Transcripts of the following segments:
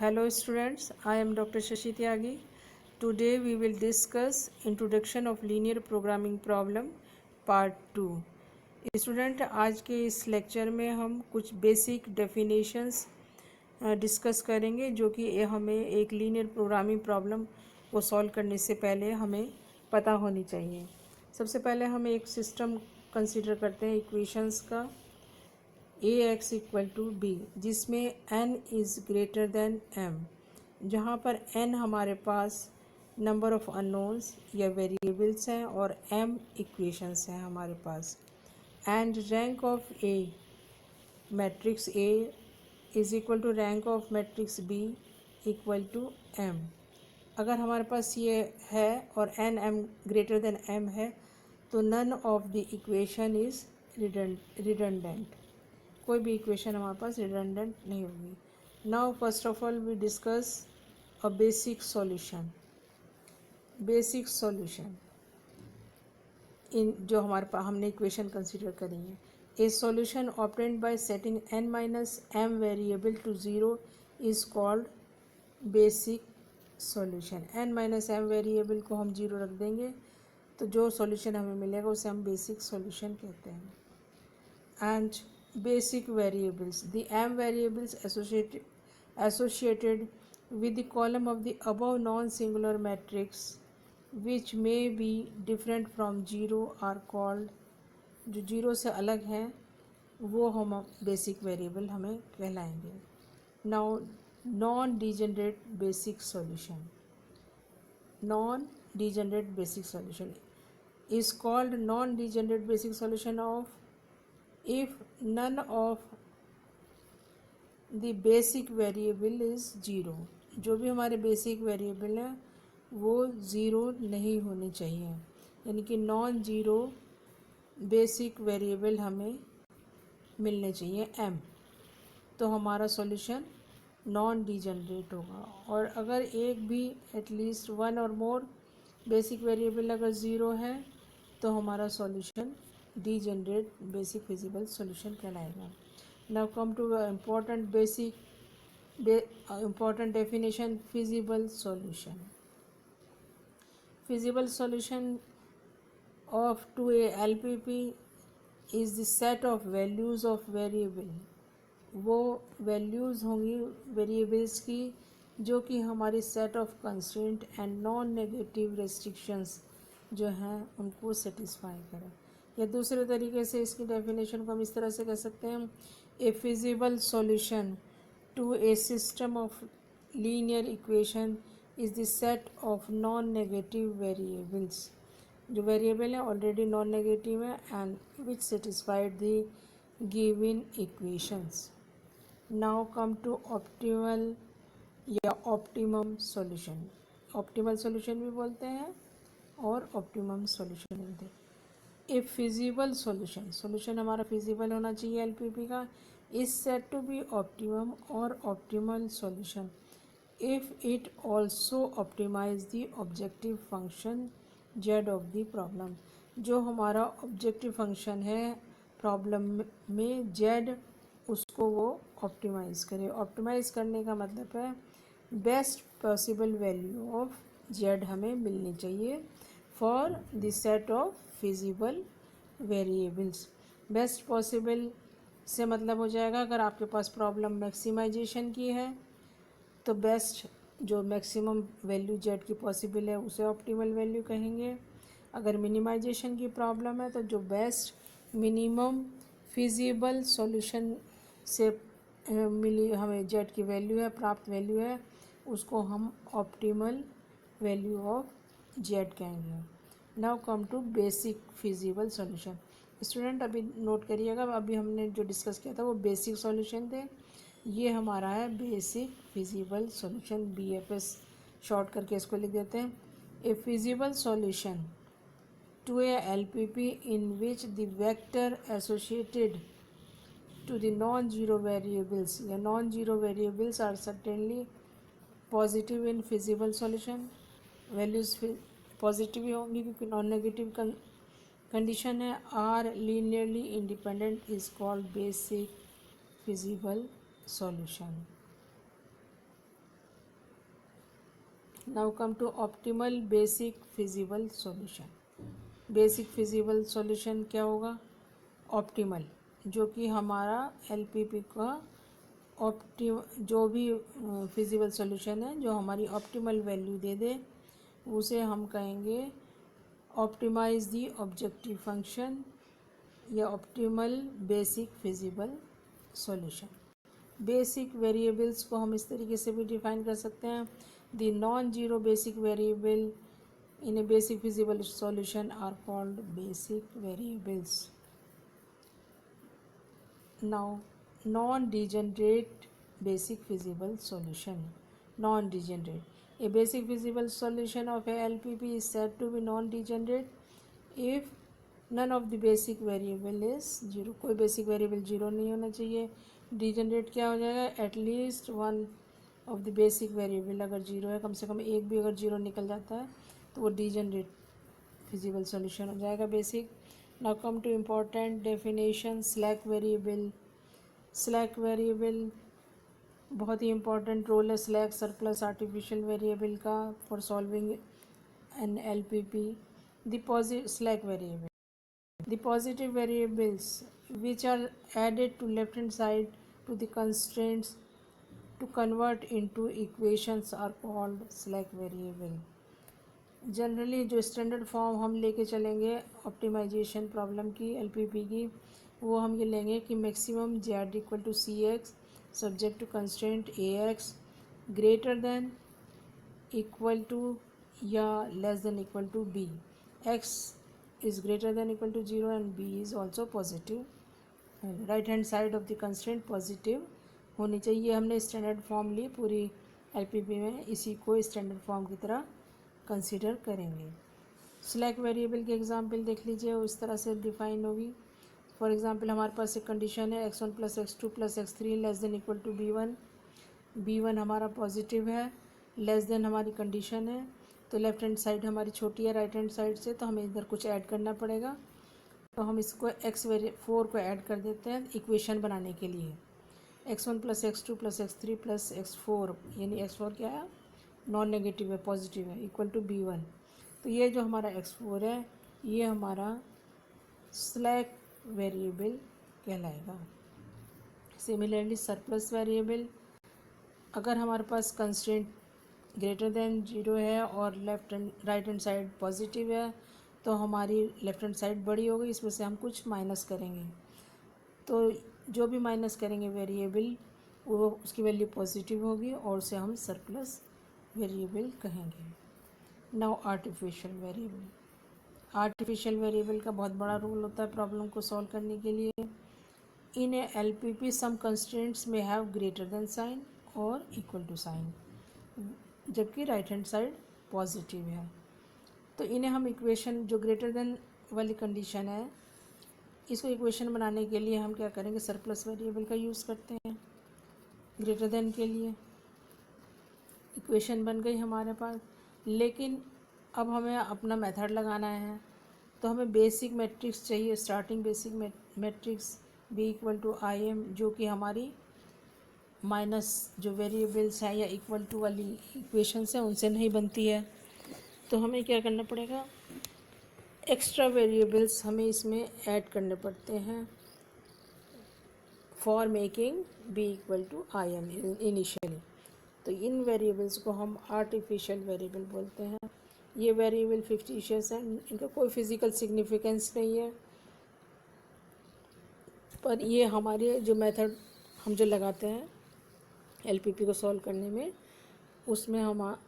Hello students, I am Dr. Shashi Tyagi. Today we will discuss Introduction of Linear Programming Problem Part 2. Student आज के इस lecture में हम कुछ basic definitions discuss करेंगे जो कि हमें एक लीनियर प्रोग्रामिंग प्रॉब्लम को सॉल्व करने से पहले हमें पता होनी चाहिए। सबसे पहले हम एक सिस्टम कंसीडर करते हैं इक्वेशंस का ax इक्वल टू b, जिसमें n is greater than m, जहाँ पर n हमारे पास नंबर ऑफ़ अननोन्स या वेरिएबल्स हैं और m इक्वेशंस हैं हमारे पास। And rank of a matrix a is equal to rank of matrix b equal to m। अगर हमारे पास ये है और n m greater than m है तो none of the equation is redundant, कोई भी इक्वेशन हमारे पास रिडंडेंट नहीं होगी। Now first of all we discuss a basic solution in जो हमारे पास हमने इक्वेशन कंसीडर करी है। A solution obtained by setting n minus m variable to zero is called basic solution. n minus m variable को हम zero रख देंगे तो जो सॉल्यूशन हमें मिलेगा उसे हम बेसिक सॉल्यूशन कहते हैं। And basic variables, the m variables associated with the column of the above non-singular matrix which may be different from zero are called, जो जीरो से अलग हैं वो हम बेसिक वेरिएबल हमें कहलाएंगे। Now non degenerate basic solution is called non-degenerate basic solution of if none of the basic variable is zero. जो भी हमारे बेसिक वेरिएबल हैं वो ज़ीरो नहीं होने चाहिए, यानी कि नॉन ज़ीरो बेसिक वेरिएबल हमें मिलने चाहिए m, तो हमारा सॉल्यूशन नॉन डिजेनरेट होगा। और अगर एक भी एटलीस्ट वन और मोर बेसिक वेरिएबल अगर ज़ीरो है तो हमारा solution degenerate basic feasible solution कहलाएगा। Now come to important definition feasible solution of 2a LPP is the set of values of variable. वो वैल्यूज़ होंगी वेरिएबल्स की जो कि हमारी set of constraint and non negative restrictions जो हैं उनको सेटिस्फाई करें। या दूसरे तरीके से इसकी डेफिनेशन को हम इस तरह से कह सकते हैं, a feasible solution to a system of linear equation is the set of non negative variables, जो वेरिएबल हैं ऑलरेडी नॉन नेगेटिव है and which satisfied the given equations. Now come to optimal या ऑप्टिमम सॉल्यूशन। ऑप्टिमल सॉल्यूशन भी बोलते हैं और optimum solution बोलते हैं। ए फिजिबल सॉल्यूशन हमारा फिजिबल होना चाहिए एलपीपी का, is set to be optimum और optimal solution if it also optimise the objective function Z of the problem. जो हमारा ऑब्जेक्टिव फंक्शन है प्रॉब्लम में जेड, उसको वो ऑप्टिमाइज़ करे। ऑप्टिमाइज़ करने का मतलब है best possible value of Z हमें मिलनी चाहिए for the set of feasible variables. Best possible से मतलब हो जाएगा अगर आपके पास प्रॉब्लम मैक्सिमाइजेशन की है तो बेस्ट जो मैक्सिमम वैल्यू जेड की पॉसिबल है उसे ऑप्टिमल वैल्यू कहेंगे। अगर मिनिमाइजेशन की प्रॉब्लम है तो जो बेस्ट मिनिमम फिजिबल सॉल्यूशन से मिली हमें जेड की वैल्यू है, प्राप्त वैल्यू है, उसको हम ऑप्टिमल वैल्यू ऑफ जेड कहेंगे। Now come to basic feasible solution. Student अभी नोट करिएगा, अभी हमने जो डिस्कस किया था वो बेसिक सॉल्यूशन थे, ये हमारा है basic feasible solution, BFS short करके इसको लिख देते हैं। A feasible solution to a LPP in which the vector associated to the non-zero variables या non-zero variables are certainly positive in feasible solution। Values positive ही होंगी क्योंकि नॉन नेगेटिव कंडीशन है। Are linearly independent is called basic feasible solution. Now come to optimal basic feasible solution. Basic feasible solution क्या होगा? Optimal, जो कि हमारा LPP का जो भी फिजिबल सॉल्यूशन है जो हमारी ऑप्टिमल वैल्यू दे दे, उसे हम कहेंगे ऑप्टिमाइज दी ऑब्जेक्टिव फंक्शन या optimal basic feasible solution. Basic variables को हम इस तरीके से भी डिफाइन कर सकते हैं। The non zero basic variable in a basic feasible solution are called basic variables. Now non degenerate basic feasible solution. Non degenerate, a basic feasible solution of a LPP is said to be non-degenerate if none of the basic variable is zero। कोई basic variable zero नहीं होना चाहिए। Degenerate क्या हो जाएगा? At least one of the basic variable अगर zero है, कम से कम एक भी अगर जीरो निकल जाता है तो वो डिजेनरेट फिजिबल सॉल्यूशन हो जाएगा basic. Now come to important definition. Slack variable. Slack variable बहुत ही इम्पॉर्टेंट रोल है स्लैक सरप्लस आर्टिफिशियल वेरिएबल का for solving an LPP. The slack variable, the positive variables which are added to left hand side to the constraints to convert into equations are called slack variable। Generally जो standard form हम लेके चलेंगे optimisation problem की LPP की, वो हम ये लेंगे कि maximum Z equal to C X subject to constraint A X greater than equal to या less than equal to B. X is greater than equal to 0 and b is also positive, right hand side of the constraint positive होनी चाहिए। हमने standard form ली पूरी LPP में, इसी को standard form की तरह कंसीडर करेंगे। स्लैक वेरिएबल की एग्जांपल देख लीजिए, उस तरह से डिफाइन होगी। फॉर एग्जांपल हमारे पास एक कंडीशन है x1 plus x2 plus x3 less than equal to b1। b1 हमारा पॉजिटिव है, लेस देन हमारी कंडीशन है, तो लेफ्ट हैंड साइड हमारी छोटी है राइट हैंड साइड से, तो हमें इधर कुछ ऐड करना पड़ेगा। तो हम इसको x4 को ऐड कर देते हैं इक्वेशन बनाने के लिए। x1 plus x2 plus x3 plus x4, यानी x4 क्या है? नॉन नेगेटिव है, पॉजिटिव है, इक्वल टू b1। तो ये जो हमारा x4 है ये हमारा स्लैक वेरिएबल कहलाएगा। सिमिलरली सरप्लस वेरिएबल, अगर हमारे पास कंस्ट्रेंट ग्रेटर देन जीरो है और left and right hand side positive है, तो हमारी लेफ्ट हैंड साइड बड़ी होगी, इसमें से हम कुछ माइनस करेंगे। तो जो भी माइनस करेंगे वेरिएबल वो उसकी वैल्यू पॉजिटिव होगी और उसे हम सरप्लस वेरिएबल कहेंगे। Now artificial variable. Artificial variable का बहुत बड़ा रोल होता है प्रॉब्लम को सॉल्व करने के लिए। इन ए एलपीपी सम कंस्ट्रेंट्स में हैव ग्रेटर देन साइन और इक्वल टू साइन, जबकि राइट हैंड साइड पॉजिटिव है। तो इन्हें हम इक्वेशन, जो ग्रेटर देन वाली कंडीशन है, इसको इक्वेशन बनाने के लिए हम क्या करेंगे? सरप्लस वेरिएबल का यूज़ करते हैं ग्रेटर देन के लिए। इक्वेशन बन गई हमारे पास, लेकिन अब हमें अपना मेथड लगाना है, तो हमें बेसिक मैट्रिक्स चाहिए। Starting basic matrix B equal to I M, जो कि हमारी माइनस जो वेरिएबल्स हैं या इक्वल टू वाली इक्वेशंस हैं उनसे नहीं बनती है। तो हमें क्या करना पड़ेगा? एक्स्ट्रा वेरिएबल्स हमें इसमें ऐड करने पड़ते हैं for making B equal to I M initially. तो इन वेरिएबल्स को हम आर्टिफिशियल वेरिएबल बोलते हैं। ये वेरिएबल फिक्टिशियस हैं, इनका कोई फिज़िकल सिग्निफिकेंस नहीं है, पर ये हमारे जो मेथड हम जो लगाते हैं एलपीपी को सॉल्व करने में, उसमें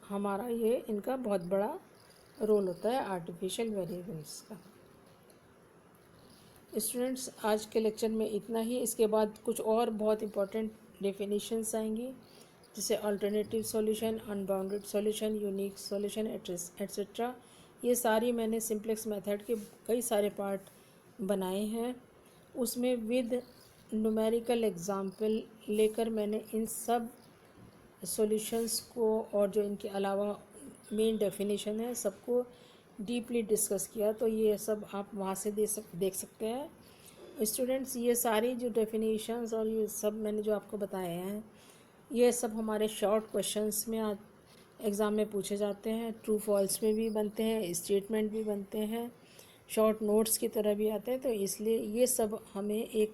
हमारा ये इनका बहुत बड़ा रोल होता है आर्टिफिशियल वेरिएबल्स का। स्टूडेंट्स, आज के लेक्चर में इतना ही। इसके बाद कुछ और बहुत इंपॉर्टेंट डेफिनेशंस आएंगी, जैसे alternative solution, unbounded solution, unique solution etcetera. ये सारी मैंने सिंप्लेक्स मेथड के कई सारे पार्ट बनाए हैं, उसमें विद न्यूमेरिकल एग्जाम्पल लेकर मैंने इन सब सॉल्यूशंस को और जो इनके अलावा मेन डेफिनेशन है सबको डीपली डिस्कस किया। तो ये सब आप वहाँ से देख सकते हैं। स्टूडेंट्स, ये सारी जो डेफिनेशंस और ये सब मैंने जो आपको बताए हैं, ये सब हमारे शॉर्ट क्वेश्चंस में एग्ज़ाम में पूछे जाते हैं, ट्रू फॉल्स में भी बनते हैं, स्टेटमेंट भी बनते हैं, शॉर्ट नोट्स की तरह भी आते हैं। तो इसलिए ये सब हमें एक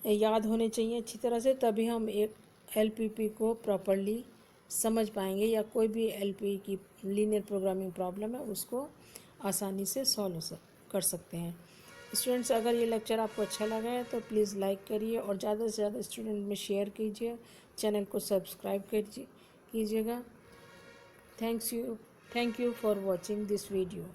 याद होने चाहिए अच्छी तरह से, तभी हम एक एलपीपी को प्रॉपरली समझ पाएंगे, या कोई भी एलपी की लीनियर प्रोग्रामिंग प्रॉब्लम है उसको आसानी से सॉल्व कर सकते हैं। स्टूडेंट्स, अगर ये लेक्चर आपको अच्छा लगा है तो प्लीज़ लाइक करिए और ज़्यादा से ज़्यादा स्टूडेंट में शेयर कीजिए, चैनल को सब्सक्राइब कीजिएगा। Thank you for watching this video.